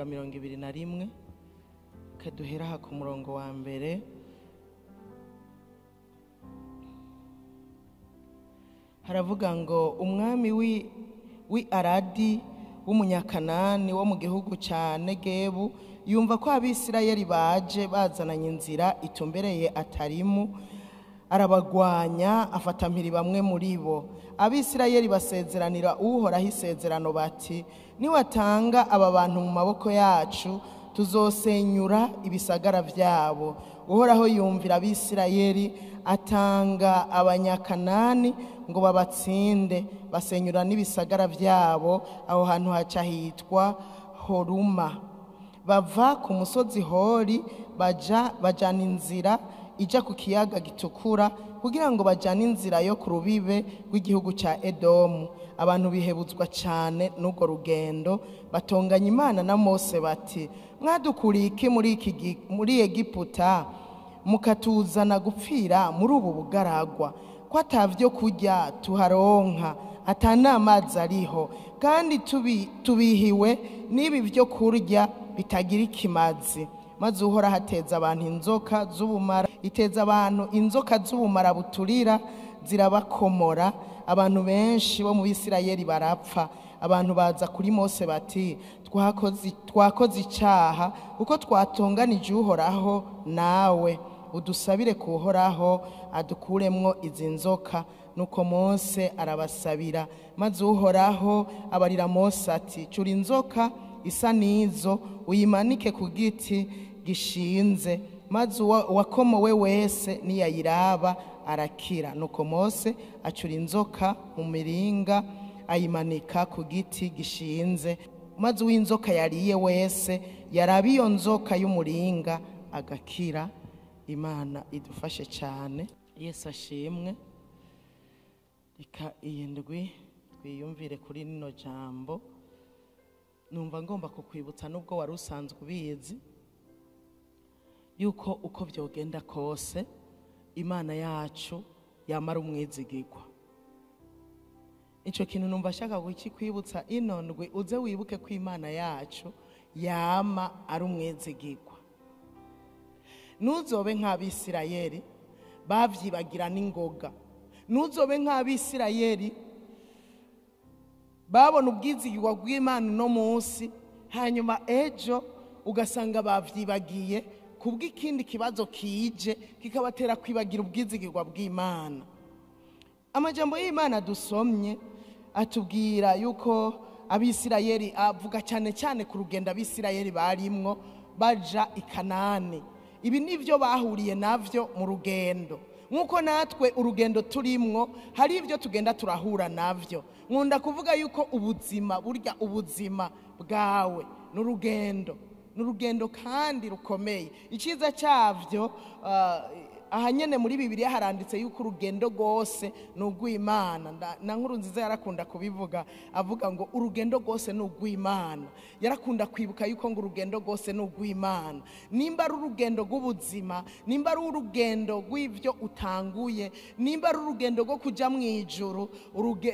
ibiharura 21 kaduhera ku murongo wa mbere. Haravuga ngo umwami wi Aradi w'umunyakanani wo mu gihugu ca Negebu yumva ko Abisirayeli baje bazananye inzira itumbereye Atarimu, arabagwanya afata mpiri bamwe muri bo. Abisirayeli basezeranira Uhoraho isezerano bati, niwatanga aba bantu mu maboko yacu tuzosenyura ibisagara vyabo. Uhoraho yumvira Abisirayeli, atanga abanyakanani ngo babatsinde, basenyura n'ibisagara vyabo. Aho hantu haca hitwa Horuma. Bava ku musozi Hori bajana inzira ija ku kiyaga gitukura kugira ngo bajane inzira yo ku rubibe rw'igihugu ca Edomu. Abantu bihebuzwa cyane n'ubwo rugendo, batonganya Imana na Mose bati, mwadukuriye iki muri Egiputa mukatuzana gupfira muri ubu bugaragwa, ko atavyo kurya tuharonka, atanamazi ariho, kandi tubihiwe n'ibi vyo kurya bitagira ikimazi. Maze Uhoraho ateza abantu inzoka z'ubumara, iteza abantu inzoka z'ubumara buturira zirabakomora. Abantu benshi bo mu Bisirayeli barapfa. Abantu baza kuri Mose bati, twakoze icaha kuko twatonganije Uhoraho nawe, udusabire ku Uhoraho adukuremwo izi nzoka. Nuko Mose arabasabira. Maze Uhoraho abarira Mose ati, cura inzoka isa nizo uyimanike ku giti gishinze, maze uwakomowe wese niyayiraba arakira. Nuko Mose acura inzoka mu miringa ayimanika ku giti gishinze, maze uw'inzoka yariye wese yaraba iyo nzoka y'umuringa agakira. Imana idufashe cyane. Yesu ashimwe. Reka iyindwi twiyumvire kuri rino jambo. Numva ngomba kukwibutsa nubwo wari usanzwe ubizi yuko uko vyogenda kose Imana yacu yamara umwizigirwa. Ico kintu numva shaka kukikwibutsa ino ndwi, uze wibuke ko Imana yacu yama ari umwizigirwa. Nuzobe nk'Abisirayeli bavyibagira n'ingoga, nuzobe nk'Abisirayeli babona ubwizigirwa bw'Imana no munsi, hanyuma ejo ugasanga bavyibagiye kubw'ikindi kibazo kije kikabatera kwibagira ubwizigirwa bw'Imana. Amajambo y'Imana dusomye atubwira yuko Abisirayeli, avuga cyane cyane ku rugendo Abisirayeli barimwo baja i Kanani. Ibi nivyo bahuriye navyo mu rugendo. Nkuko natwe urugendo turimwo hari ivyo tugenda turahura navyo. Nkunda kuvuga yuko ubuzima, burya ubuzima bwawe n'urugendo kandi rukomeye. Iciza cyavyo ahanyene muri Bibiliya haranditse yuko urugendo rwose n'ugw'Imana. Na NKURUNZIZA yarakunda kubivuga, avuga ngo urugendo rwose n'ugw'Imana. Yarakunda kwibuka yuko ngo urugendo rwose n'ugw'Imana. Nimba ari urugendo rw'ubuzima, nimba ari urugendo rw'ivyo utanguye, nimba ari urugendo rwo kuja mu ijuru,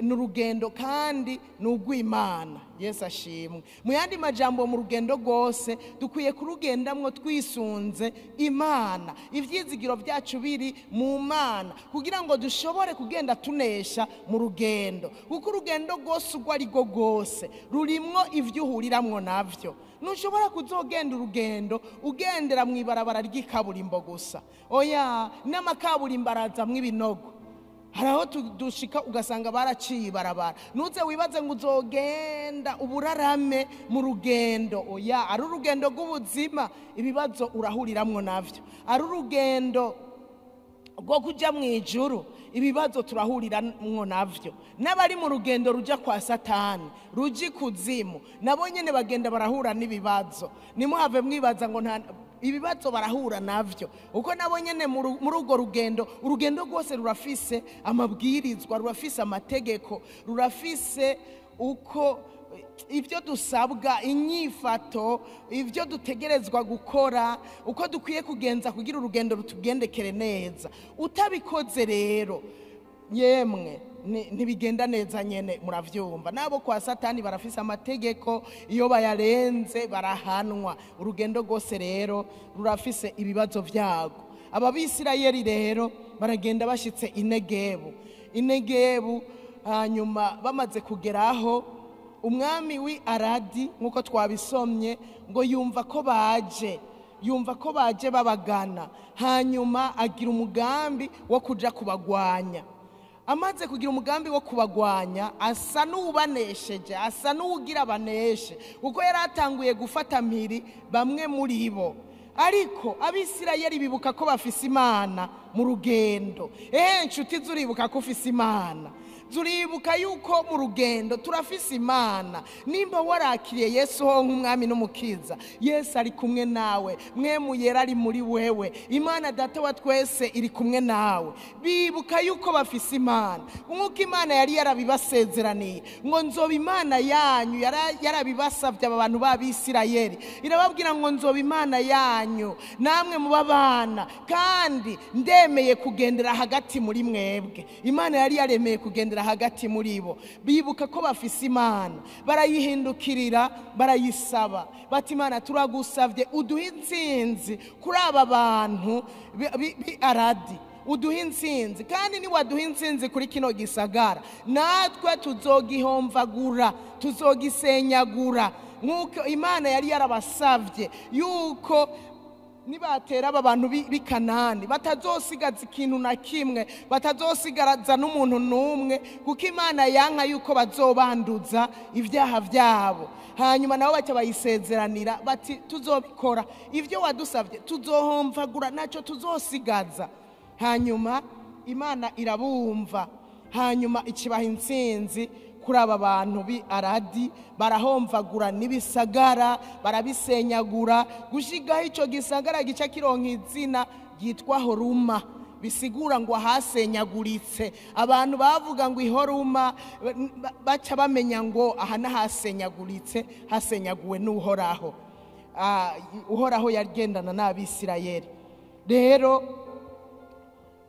n'urugendo kandi n'ugw'Imana. Yesu ashimwe. Mu yandi majambo, mu rugendo rwose dukwiye kurugendamwo twisunze Imana, ivyizigiro vyacu biri mu Mana, kugira ngo dushobore kugenda tunesha mu rugendo. Kuko urugendo rwose urwo ari rwo rwose rurimwo ivyo uhuriramwo navyo. Ntushobora kuzogenda urugendo ugendera mu ibarabara ry'ikaburimbo gusa. Oya, n'amakaburimbo arazamwo ibinogo. Haraho dushika ugasanga baraciye ibarabara. Nuze wibaze ngo uzogenda uburarame mu rugendo. Oya, ari urugendo rw'ubuzima, ibibazo urahuriramwo navyo. Ari urugendo rwo kuja mu ijuru, ibibazo turahuriramwo navyo. N'abari mu rugendo ruja kwa Satani, ruji kuzimu, nabo nyene bagenda barahura n'ibibazo. Nimuhave mwibaza ngo ibibazo barahura navyo. Uko nabo nyene muri urwo urugendo rwose rurafise amabwirizwa, rurafise amategeko, rurafise uko ivyo dusabwa, inyifato, ivyo dutegerezwa gukora, uko dukwiye kugenza kugira urugendo rutugendekere neza. Utabikoze rero, yemwe ntibigenda neza nyene muravyumva. Nabo kwa Satani barafise amategeko, iyo bayarenze barahanwa. Urugendo rwose rero rurafise ibibazo vyago. Ababisirayeli rero baragenda bashitse inegebu hanyuma bamaze kugeraho umwami w'Aradi nkuko twabisomye ngo yumva ko baje babagana, hanyuma agira umugambi wo kuja kubagwanya. Amaze kugira umugambi wo kubagwanya asa n'ubanesheje, asa n'ugira baneshe, kuko yaratanguye gufata mpiri bamwe muri bo. Ariko abisirayeli bibuka ko bafise Imana mu rugendo. Nshuti zuribuka ko ufise Imana, zuribuka yuko mu rugendo turafise Imana. Nimba warakiriye Yesu ho nk'umwami n'umukiza, Yesu ari kumwe nawe, mwemu yera ari muri wewe, Imana data wa twese iri kumwe nawe. Bibuka yuko bafise Imana, nk'uko Imana yari yarabibasezeraniye ngo nzoba Imana yanyu. Yarabibasavye aba bantu b'Abisirayeli, irababwira ngo nzoba Imana yanyu, namwe muba bana, kandi ndemeye kugendera hagati muri mwebwe. Imana yari yaremeye kugendera hagati muri bo. Bibuka ko bafise Imana, barayihindukirira, barayisaba bati Imana turagusavye uduhe intsinzi kuri aba bantu b'Aradi, uduhe intsinzi, kandi ni waduhe intsinzi kuri kino gisagara natwe tuzogihomvagura, tuzogisenyagura, nk'uko Imana yari yarabasavye yuko nibatera aba bantu b'i Kanani batazosigaza ikintu na kimwe, batazosigaza n'umuntu n'umwe, kuko Imana yanka yuko bazobanduza ibyaha byabo. Hanyuma nabo baca bayisezeranira bati tuzobikora, ivyo wadusavye tuzohomvagura, naco tuzosigaza. Hanyuma Imana irabumva, hanyuma ikibaha intsinzi kuri aba bantu b'Aradi. Barahomvagura n'ibisagara, barabisenyagura, gushigaho ico gisagara gica kironka izina ryitwa Horuma, bisigura ngo hasenyaguritse. Abantu bavuga ngo ihoruma baca bamenya ngo aha nahasenyaguritse, hasenyaguwe n'Uhoraho. Uhoraho yagendana n'Abisirayeli. Rero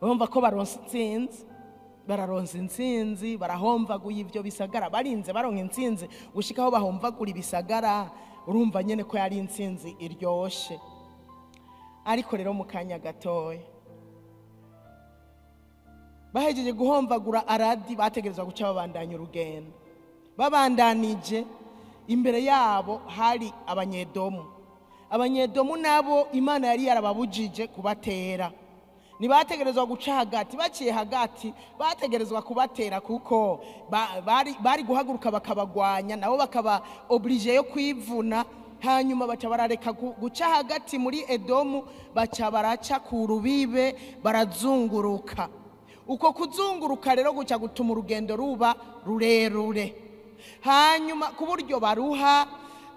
bumva ko baronse intsinzi, bararonse intsinzi, barahomvaguye ivyo bisagara, barinze baronka intsinzi gushikaho bahomvagura ibisagara. Urumva nyene ko yari intsinzi iryoshe. Ariko rero mu kanya gatoya bahejeje guhomvagura Aradi, bategerezwa guca babandanya urugendo. Babandanije, imbere yabo hari abanyedomu nabo Imana yari yarababujije kubatera. Nibategerezwa guca hagati, baciye hagati bategerezwa kubatera, kuko bari guhaguruka bakabagwanya, nabo bakaba oblige yo kwivuna. Hanyuma baca barareka guca hagati muri Edomu, baca baraca ku rubibe, barazunguruka. Uko kuzunguruka rero guca gutuma urugendo ruba rurerure, hanyuma ku buryo baruha,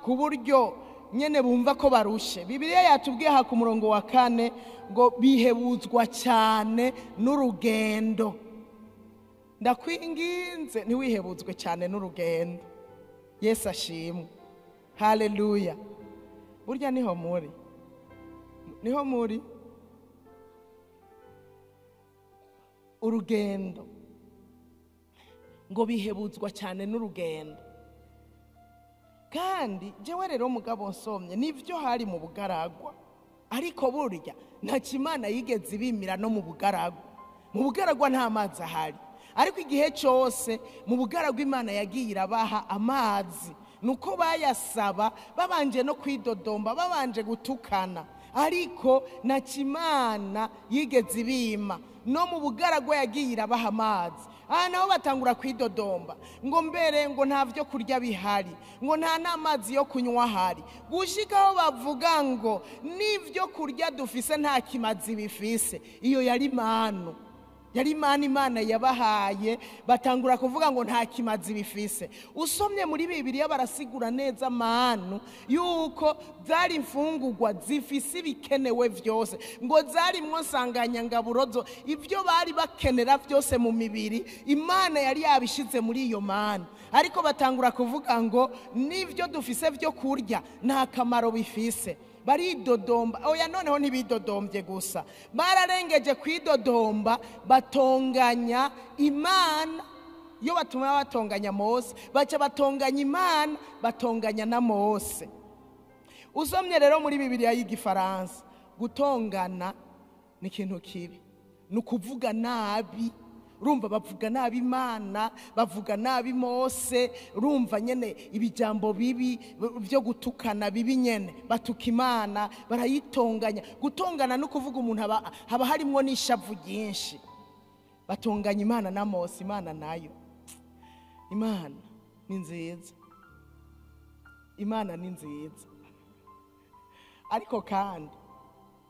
ku buryo nyene bumva ko barushe. Bibiliya yatubwiye ku murongo wa 4 ngo bihebuzwa cyane n'urugendo. Ndakwinginze ntiwihebuzwe cyane n'urugendo. Yesu ashimwe, haleluya. Burya niho muri urugendo, ngo bihebuzwa cyane n'urugendo. Kandi jewe rero mugabo nsomye nivyo hari mu bugaragwa, ariko burya nta Imana yigeze ibimira no mu bugaragwa. Mu bugaragwa nta mazi ahari, ariko igihe cyose mu bugaragwa Imana yagiye irabaha amazi. Nuko bayasaba babanje no kwidodomba, babanje gutukana, ariko nta Imana yigeze ibima. No mu bugaragwa yagiye irabaha amazi. Nabo batangura kwidodomba ngo mbere ngo nta vyo kurya bihari, ngo nta n'amazi yo kunywa ahari, gushikaho bavuga ngo n'ivyo kurya dufise nta kimazi bifise. Iyo yari manu, yari Imana yabahaye, batangura kuvuga ngo nta kimazi bifise. Usomye muri Bibiliya barasigura neza manu yuko zari imfungurwa zifise ibikenewe vyose, ngo zari nsanganyangaburo, ivyo bari bakenera vyose mu mibiri Imana yari yabishize muri iyo manu. Ariko batangura kuvuga ngo n'ivyo dufise vyo kurya nta kamaro bifise. Baridodomba. Oya, noneho ntibidodombye gusa, bararengeje kwidodomba, batonganya Imana iyo batuma batonganya Mose baca batonganya Imana, batonganya na Mose. Usomye rero muri Bibiliya y'Igifaransa, gutongana ni ikintu kibi, ni ukuvuga nabi. Urumva bavuga nabi Imana, bavuga nabi Mose, urumva nyene ibijambo bibi byo gutukana bibi nyene, batuka Imana, barayitonganya. Gutongana no kuvuga umuntu haba harimo n'ishavu ryinshi. Batonganya Imana na Mose. Imana nayo, Imana ni nziza, Imana ni nziza, ariko kandi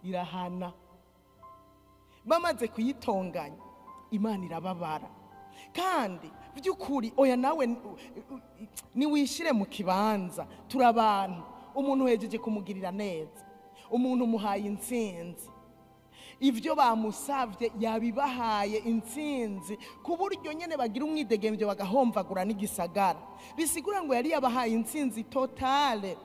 irahana. Bamaze kuyitonganya, Imana irababara. Kandi by'ukuri oya nawe niwishire mu kibanza, turabantu. Umuntu hejeje kumugirira neza, umuntu muhaye intsinzi, ivyo bamusavye yabibahaye intsinzi, ku buryo nyene bagira umwidegembyo bagahomvagura n'igisagara. Bisigura ngo yari yabahaye intsinzi totale,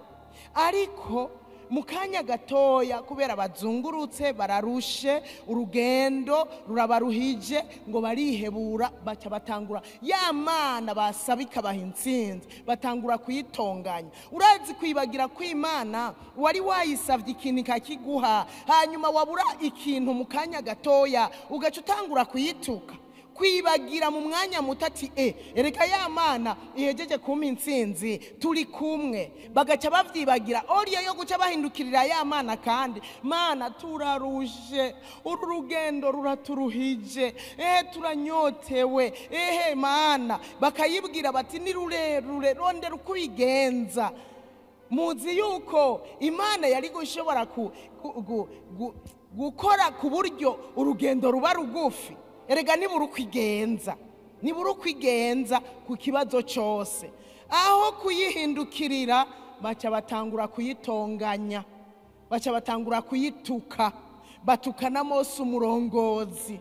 ariko mukanya gatoya kubera bazungurutse bararushe, urugendo rurabaruhije, ngo barihebura, baca batangura ya Mana basabika bahintsinzi, batangura kuyitonganya. Urazi kwibagira kw'Imana wari wayisavye ikintu kakiguha, hanyuma wabura ikintu mukanya gatoya ugaca utangura kuyituka, kwibagira mu mwanya mutati ereka ya Mana ihejeje kumpa intsinzi, turi kumwe. Bagaca bavyibagira oriyo yo guca bahindukirira ya Mana, kandi Mana turarushe, uru rugendo ruraturuhije, turanyotewe, Mana. Bakayibwira bati ni rurerure, rondera ukwigenza. Muzi yuko Imana yari gushobora gukora ku buryo urugendo ruba rugufi. Erega nibura ukwigenza ku kibazo cyose, aho kuyihindukirira baca batangura kuyitonganya, baca batangura kuyituka, batuka na Mose umurongozi.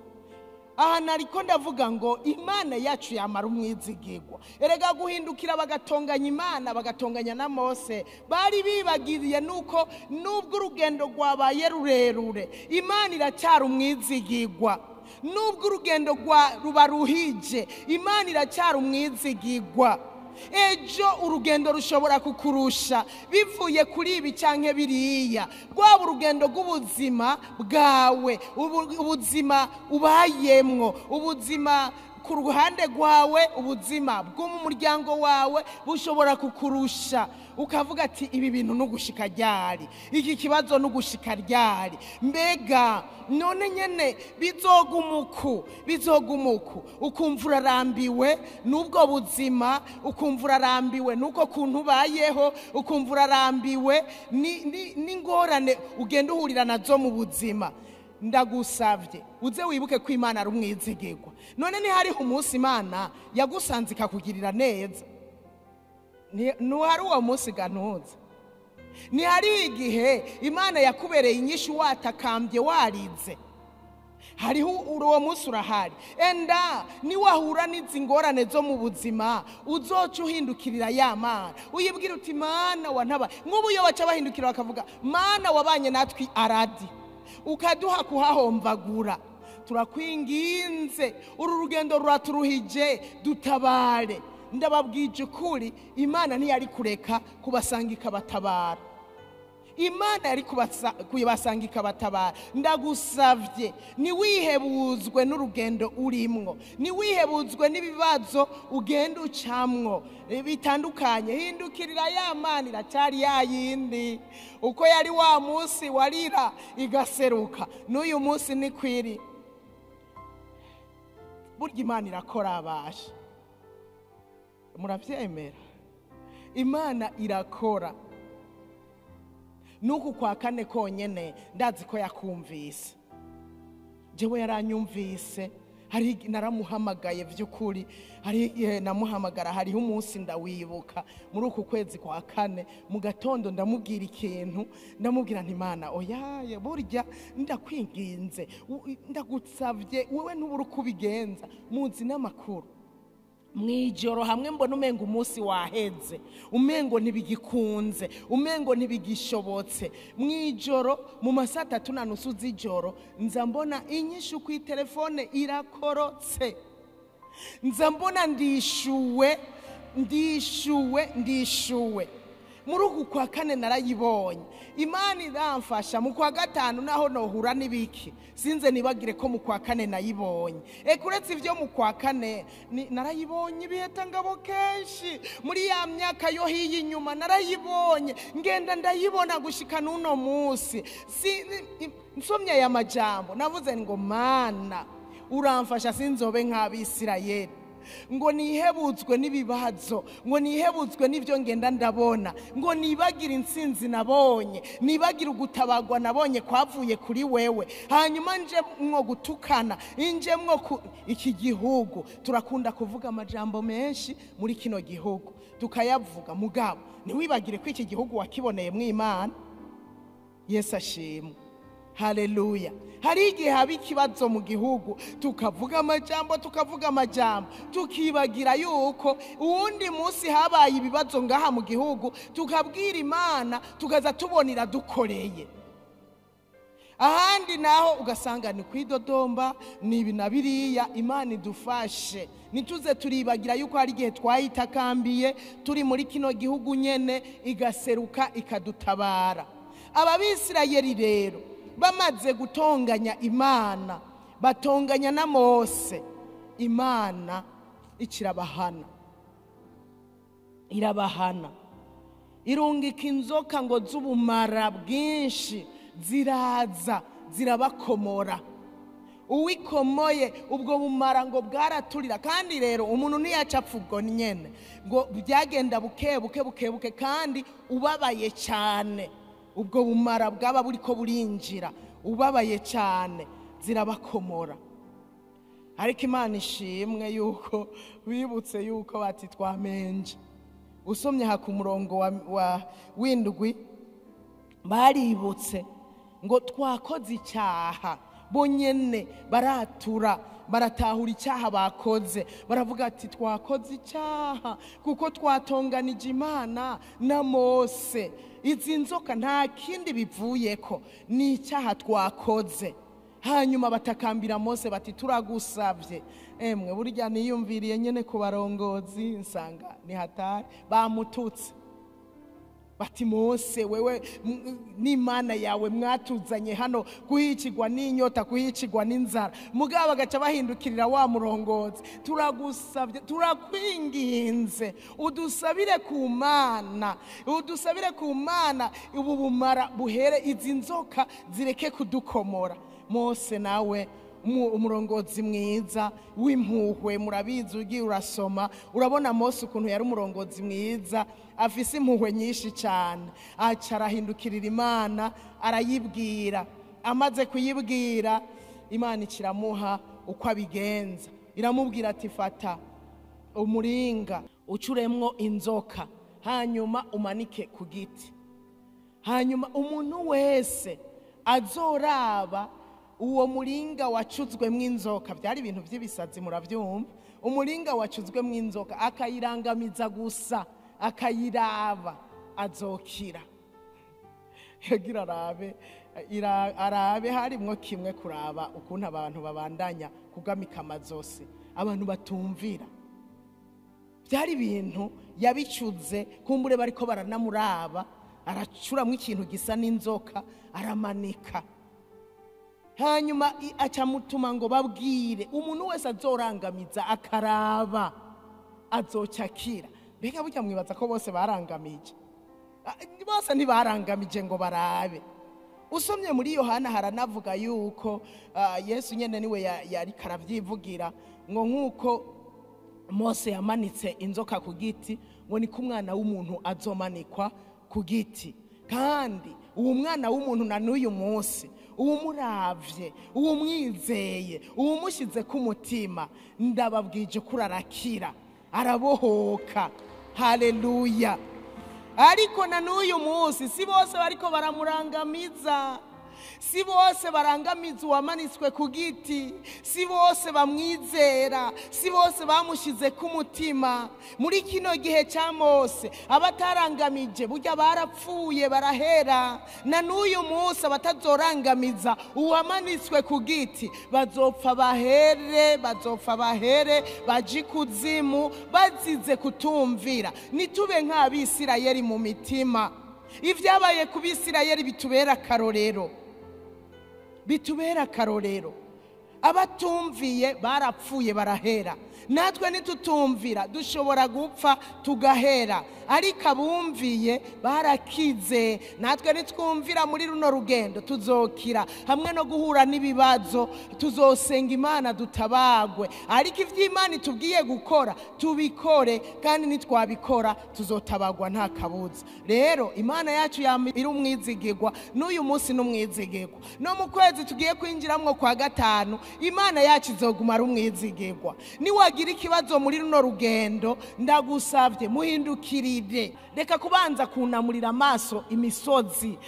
Aha nariko ndavuga ngo Imana yacu yamara umwizigirwa. Erega guhindukira bagatonganya Imana, bagatonganya na Mose, bari bibagiriye nuko nubwo urugendo rwabaye rurerure, Imana iracyari umwizigirwa. Nubwo urugendo rubaruhije, Imana iracyari umwizigirwa. Ejo urugendo rushobora kukurusha bivuye kuri ibi canke biriya, rwaba urugendo rw'ubuzima bwawe, ubuzima ubayemwo, ubuzima ku ruhande rwawe, ubuzima bwo mu muryango wawe bushobora kukurusha. Ukavuga ati ibi bintu nugushika ryari, iki kibazo nugushika ryari, mbega none nyene bizogumuku, ukumva urarambiwe n'ubwo buzima, ukumva urarambiwe nuko kuntu ubayeho, ukumva urarambiwe n'ingorane ugenda uhurira nazo mu buzima. Ndagusavye uze wibuke ko Imana ari umwizigirwa. None ni hariho umunsi Imana yagusanze ikakugirira neza? Nuhari uwo munsi gantuza? Ni hari igihe Imana yakubereye inyishu watakambye warize? Hariho uwo munsi urahari. Enda niwahura n'izi ngorane zo mu buzima, uzoca uhindukirira ya Mana, uyibwira uti Mana wantaba. Nk'ubu iyo baca bahindukira bakavuga Mana wabanye natwi aradi, ukaduha kuhahomvagura, turakwinginze, uru rugendo ruraturuhije, dutabare. Ndababwije ukuri, Imana ntiyari kureka kubasanga ikabatabara. Imana yari kubasanga ikabatabara. Ndagusavye niwihebuzwe n'urugendo urimwo, niwihebuzwe n'ibibazo ugenda ucamwo bitandukanye, hindukirira ya Mana iracyari ya yindi. Uko yari wa munsi warira igaseruka, n'uyu munsi ni kwiri. Burya Imana irakora abasha, muravyemera? Imana irakora. Nuku kwa kane konyene ndazi ko yakumvise, jewe yaranyumvise. Hari naramuhamagaye vy'ukuri, hari namuhamagara, hariho umunsi ndawibuka muri uku kwezi kwa kane mu gatondo, ndamubwira ikintu, ndamubwira nti Mana oyaye burya ndakwinginze, ndagusavye wewe ntubura kubigenza. Muzi n'amakuru mwijoro hamwe mbona umengo umunsi waheze, umengo ntibigikunze, umengo ntibigishobotse. Mwijoro mu masaa 3:30 z'ijoro nza mbona inyishu ku telefone irakorotse. nza mbona ndishuwe muri uku kwa kane narayibonye. Imana iramfasha mu kwa gatanu naho nohura n'ibiki sinze nibagire ko mu kwa kane nayibonye. Kuretse ivyo mu kwa kane narayibonye ibiheta ngabo kenshi muri ya myaka yo hiyi inyuma narayibonye ngenda ndayibona gushika n'uno munsi. Nsomye aya majambo navuze ngo Mana uramfasha sinzobe nk'Abisirayeli ngo nihebuzwe n'ibibazo, ngo nihebuzwe n'ivyo ngenda ndabona, ngo nibagira intsinzi nabonye, nibagira ugutabagwa nabonye kwavuye kuri wewe. Hanyuma nje mwo gutukana, inje mwo iki gihugu turakunda kuvuga amajambo menshi muri kino gihugu tukayavuga, mugabo niwibagire ko iki gihugu wakiboneye mw'Imana. Yesu ashimwe. Haleluya. Hari igihe haba ikibazo mu gihugu tukavuga amajambo tukibagira yuko uwundi munsi habaye ibibazo ngaha mu gihugu tukabwira Imana tukaza tubonera dukoreye. Ahandi naho ugasanga ni kwidodomba nibi na biriya. Imana idufashe nituze turibagira yuko hari igihe twayitakambiye turi muri kino gihugu nyene igaseruka ikadutabara. Ababisirayeli rero bamaze gutonganya Imana, batonganya na Mose, Imana irabahana irungika inzoka ngo z'ubumara bwinshi ziraza zirabakomora. Uwikomoye ubwo bumara ngo bwaraturira, kandi rero umuntu ntiyacapfa ubwo nyene, ngo byagenda buke kandi ubabaye cyane. Ubwo bumara bwaba buriko burinjira ubabaye cyane zirabakomora. Ariko Imana ishimwe yuko bibutse yuko bati twamenje. Usomye ku murongo w'indwi baributse ngo twakoze icyaha, bonyene baratura baratahura icyaha bakoze, baravuga ati twakoze icyaha kuko twatonganije Imana na Mose. Izi nzoka nta kindi bivuyeko, ni icyaha twakoze. Hanyuma batakambira Mose bati turagusabye. Emwe burya niyumviriye nyene ku barongozi nsanga ni hatari, bamututse bati Mose wewe n'Imana yawe mwatuzanye hano kuhicigwa n'inyota, kuhicigwa n'inzara, mugabo bagaca bahindukirira wa murongozi. Turagusabye, turakwinginze udusabire ku Mana, ubu bumara buhere, izi nzoka zireke kudukomora. Mose nawe umurongozi mwiza w'impuhwe, murabizi ugiye urasoma urabona Mose ukuntu yari umurongozi mwiza afise impuhwe nyinshi cyane. Aca arahindukirira Imana arayibwira. Amaze kuyibwira Imana ikiramuha uko abigenza, iramubwira ati fata umuringa ucuremwo inzoka hanyuma umanike ku giti. Hanyuma umuntu wese azoraba uwo muringa wacuzwemo inzoka, byari ibintu by'ibisazi murabyumva, umuringa wacuzwemo inzoka akayirangamiza gusa akayiraba azokira. Yagira arabe harimwo kimwe kuraba ukuntu abantu babandanya kugamika amazosi, abantu batumvira. Byari ibintu yabicuze, kumbure bariko baranamuraba, aracuramwo ikintu gisa n'inzoka aramanika. Hanyuma acamutuma ngo babwire umuntu wese azorangamiza akaraba azocakira. Mbega burya mwibaza ko bose barangamije? Bose ntibarangamije ngo barabe. Usomye muri Yohana haranavuga yuko Yesu nyene niwe yari karavyivugira ngo nkuko Mose yamanitse inzoka ku giti, ngo ni kumwana w'umuntu azomanikwa ku giti. Kandi uwo mwana w'umuntu na n'uyu munsi uwumuravye, uwumwizeye, uwumushyize ku mutima, ndababwije kurarakira, arabohoka. Haleluya. Ariko na n'uyu munsi si bose bariko baramurangamiza. si bose barangamiza uwamanitswe ku giti, si bose bamwizera, si bose bamushize ku mutima. Muri kino gihe cya Mose abatarangamije burya barapfuye barahera, na n'uyu munsi abatazorangamiza uwamanitswe ku giti bazopfa bahere, baje ikuzimu bazize kutumvira. Nitube nk'Abisirayeli mu mitima. Ibyabaye ku Bisirayeli bitubera akarorero. Abatumviye barapfuye barahera. Natwe nitutumvira dushobora gupfa tugahera, ariko abumviye barakize. Natwe nitwumvira muri runo rugendo tuzokira, hamwe no guhura n'ibibazo tuzosenga Imana dutabagwe. Ariko ivy'Imana itubwiye gukora tubikore, kandi nitwabikora tuzotabagwa nta kabuza. Rero Imana yacu iri umwizigirwa, n'uyu munsi n'umwizigirwa. No mu kwezi tugiye kwinjiramwo kwa gatanu, Imana yacu izoguma ari umwizigirwa. Niwagira ikibazo muri runo rugendo, ndagusavye muhindukirire. Reka kubanza kunamurira amaso imisozi,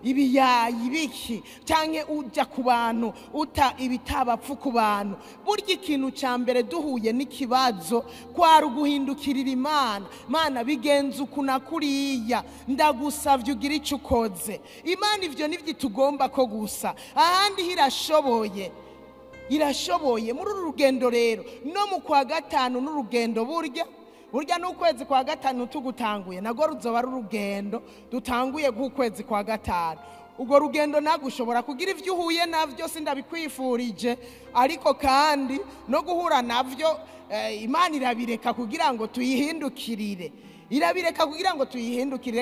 ibiyayi biki, canke uja ku bantu uta ibitabapfu ku bantu. Burya ikintu ca mbere duhuye n'ikibazo kwari uguhindukirira Imana. Mana bigenze ukuna kuriya, ndagusavye ugira ico ukoze. Imana ivyo nivyo tugomba ko gusa, ahandi irashoboye muri uru rugendo. Rero no mu kwa gatanu n'urugendo burya n'ukwezi kwa gatanu tugutanguye nago ruzoba ari urugendo dutanguye k'ukwezi kwa gatanu. Ubwo rugendo nagushobora kugira ivyo uhuye navyo, sindabikwifurije, ariko kandi no guhura navyo Imana irabireka kugira ngo tuyihindukirire.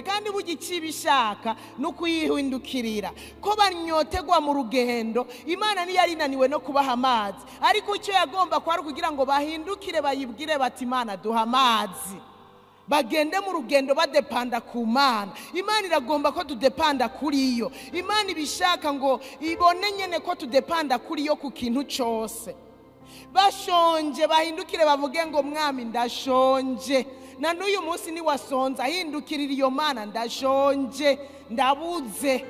Kandi burya icibishaka no kuyihindukirira. Ko banyotegwa mu rugendo, Imana niyo yarinaniwe no kubaha amazi, ariko icyo yagomba kwari kugira ngo bahindukire bayibwire bati Imana duha amazi. Bagende mu rugendo badepanda ku Mana. Imana iragomba ko tudepanda kuri yo. Imana ibishaka ngo ibone nyene ko tudepanda kuri yo ku kintu cyose. Bashonje bahindukire bavuge ngo Mwami ndashonje. Na n'uyu munsi ni wasonza, hindukirira iyo Mana, ndashonje, ndabuze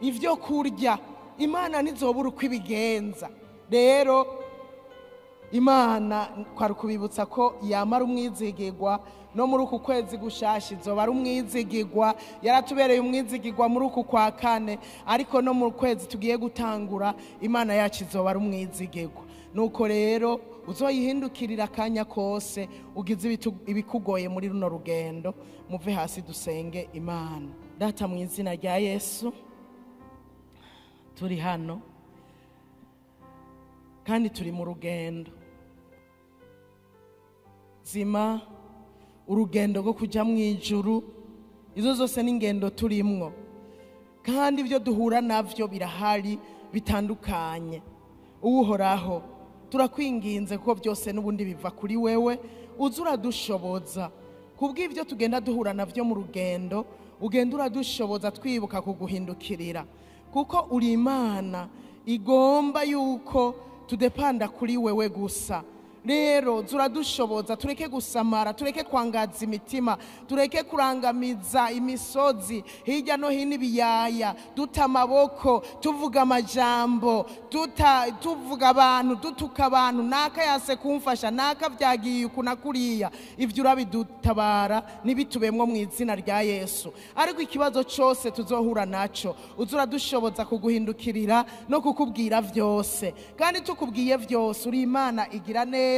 ivyo kurya. Imana nizobura uko ibigenza. Rero Imana kwari kubibutsa ko yamara umwizigirwa, no muri uku kwezi gushasha izoba ari umwizigirwa. Yaratubereye umwizigirwa muri uku kwa kane, ariko no mu kwezi tugiye gutangura Imana yacu izoba ari umwizigirwa. Nuko rero uzoyihindukirira akanya kose ugize ibikugoye muri runo rugendo. Muve hasi dusenge Imana. Data, mu izina rya Yesu, turi hano kandi turi mu rugendo zima, urugendo rwo kuja mu ijuru. Izo zose n'ingendo turimwo, kandi ibyo duhura navyo birahari bitandukanye. Uhoraho, turakwinginze ko byose n'ubundi biva kuri wewe, uzura dushoboza kubw'ibyo tugenda duhura navyo mu rugendo. Ugenda uradushoboza twibuka kuguhindukirira, kuko uri Imana igomba yuko tudepanda kuri wewe gusa. Rero zuradushoboza, tureke gusamara, tureke kwangaza imitima, tureke kurangamiza imisozi hirya no hino ibiyaya, duta amaboko tuvuga amajambo, tuvuga abantu, dutuka abantu, naka yase kumfasha, naka vyagiye ukuna kuriya. Ivyo urabidutabara nibitubemwo mu izina rya Yesu. Ariko ikibazo cyose tuzohura naco, uzuradushoboza kuguhindukirira no kukubwira vyose. Kandi tukubwiye vyose, uri Imana igira neza,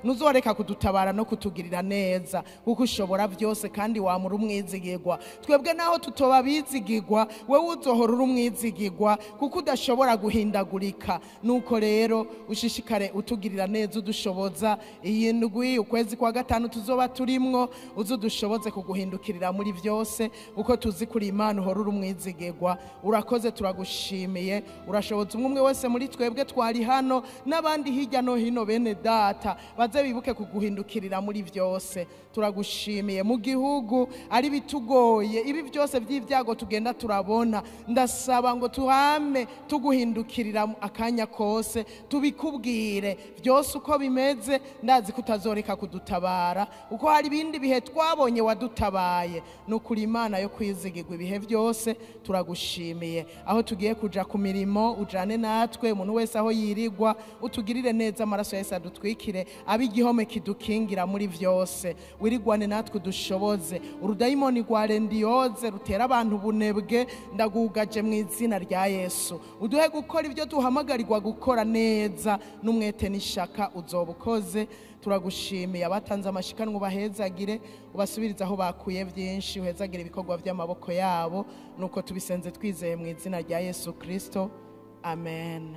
nuzoreka kudutabara no kutugirira neza, kuko ushobora byose kandi wamura umwizigirwa. Twebwe naho tutoba bizigirwa, wewe uzohora uri umwizigirwa, kuko udashobora guhindagurika. Nuko rero ushishikare utugirira neza, udushoboza. Iyi ndwi ukwezi kwa gatanu tuzoba turimwo, uzudushoboze kuguhindukirira muri byose, uko tuzi kuri Imana uhora uri umwizigirwa. Urakoze, turagushimiye. Urashoboza umwe wese muri twebwe twari hano n'abandi hirya no hino bene data data baze bibuke kuguhindukirira muri byose. Turagushimiye mu gihugu ari bitugoye ibi byose by'ibyago tugenda turabona, ndasaba ngo tuhame tuguhindukirira akanya kose, tubikubwire byose uko bimeze. Ndazi kutazoreka kudutabara uko hari ibindi bihe twabonye wadutabaye. Nukuri Imana yo kwizigirwa ibihe byose. Turagushimiye aho tugiye kuja ku mirimo, ujane natwe umuntu wese aho yirigwa, utugirire neza, amaraso ya Yesu adutwikire, abi igihome kidukingira muri byose. Wirigwane natwe dushoboze, urudayimoni rwa rendiyoze rutera abantu bunebwe ndagugaje mu izina rya Yesu. Uduhe gukora ibyo duhamagarirwa gukora neza n'umwete n'ishaka, uzobukoze. Turagushimiye abatanze amashikanwa ubahezagire, ubasubirize aho bakuye byinshi, uhezagire ibikorwa by'amaboko yabo. Nuko tubisenze twizeye mu izina rya Yesu Kristo, amen.